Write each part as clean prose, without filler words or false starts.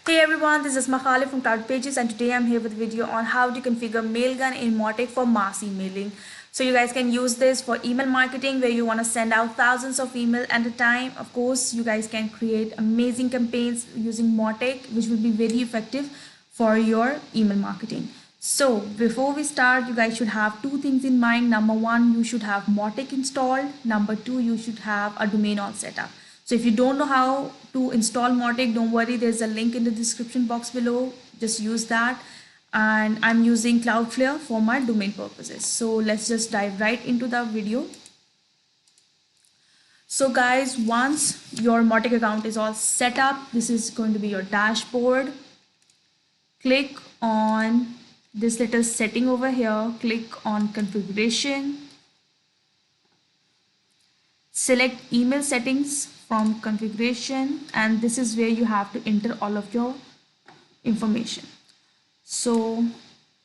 Hey everyone, this is Makhali from Cloud Pages, and today I'm here with a video on how to configure Mailgun in Mautic for mass emailing. So you guys can use this for email marketing where you want to send out thousands of email at a time. Of course, you guys can create amazing campaigns using Mautic, which will be very effective for your email marketing. So before we start, you guys should have two things in mind. Number one, you should have Mautic installed. Number two, you should have a domain all set up. So if you don't know how to install Mautic, don't worry, there's a link in the description box below. Just use that. And I'm using Cloudflare for my domain purposes. So let's just dive right into the video. So guys, once your Mautic account is all set up, this is going to be your dashboard. Click on this little setting over here, click on configuration, select email settings from configuration, and this is where you have to enter all of your information. So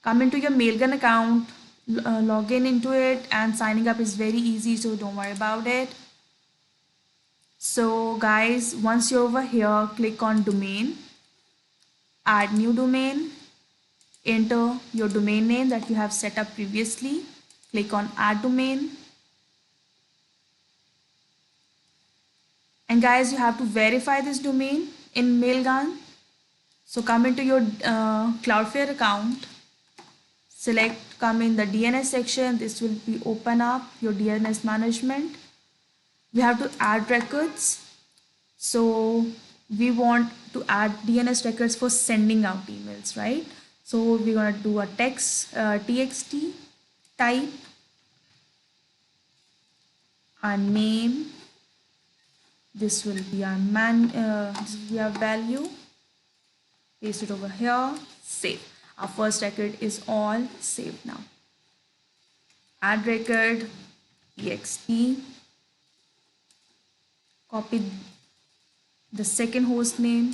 come into your Mailgun account, log in into it, and signing up is very easy, so don't worry about it. So guys, once you're over here, click on domain, add new domain, enter your domain name that you have set up previously, click on add domain. And guys, you have to verify this domain in Mailgun. So come into your Cloudflare account, come in the DNS section. This will be open up your DNS management. We have to add records. So we want to add DNS records for sending out emails, right? So we're gonna do a text txt type, our name. This will be our value. Paste it over here, save. Our first record is all saved now. Add record, ext, copy the second host name,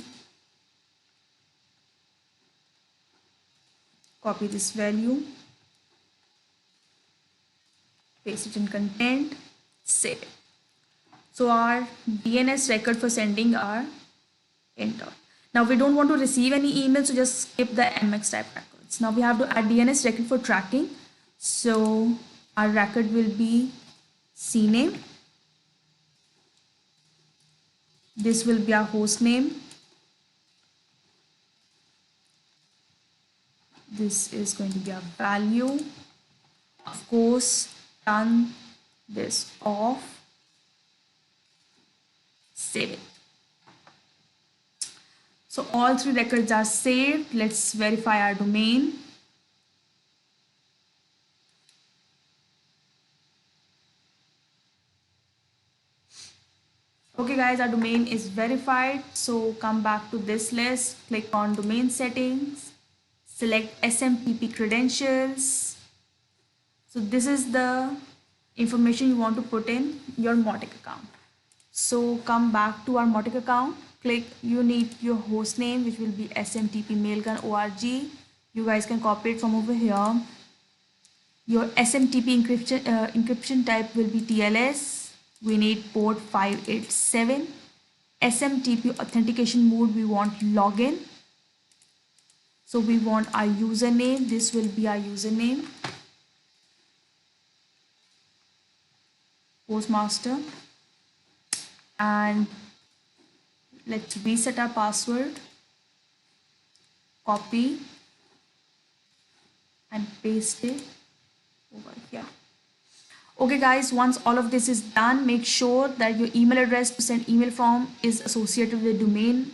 copy this value, paste it in content, save it. So our DNS record for sending are entered. Now we don't want to receive any email, so just skip the MX type records. Now we have to add DNS record for tracking. So our record will be CNAME. This will be our host name. This is going to be our value. Of course, turn this off. Save it. So all three records are saved. Let's verify our domain. Okay guys, our domain is verified. So come back to this list, click on domain settings, select SMTP credentials. So this is the information you want to put in your Mautic account. So come back to our Mautic account, you need your host name, which will be SMTP Mailgun org. You guys can copy it from over here. Your SMTP encryption type will be TLS. We need port 587. SMTP authentication mode, we want login. So we want our username. This will be our username. Postmaster. And let's reset our password, copy and paste it over here. Okay guys, once all of this is done, make sure that your email address to send email from is associated with the domain,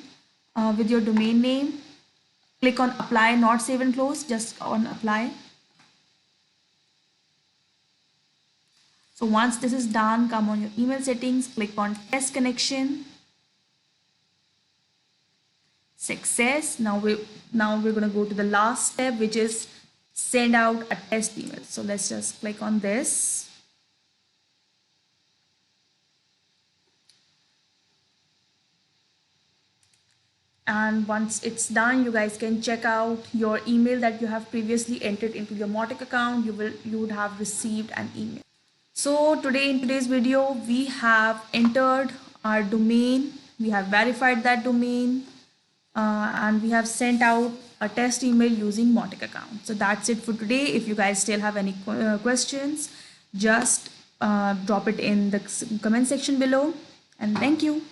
with your domain name. Click on apply, not save and close, just on apply. So once this is done, come on your email settings, click on test connection. Success. Now we're going to go to the last step, which is send out a test email. So let's just click on this. And once it's done, you guys can check out your email that you have previously entered into your Mautic account. You would have received an email. So today in today's video, we have entered our domain. We have verified that domain. and we have sent out a test email using Mautic account. So that's it for today. If you guys still have any questions, just drop it in the comment section below, and thank you.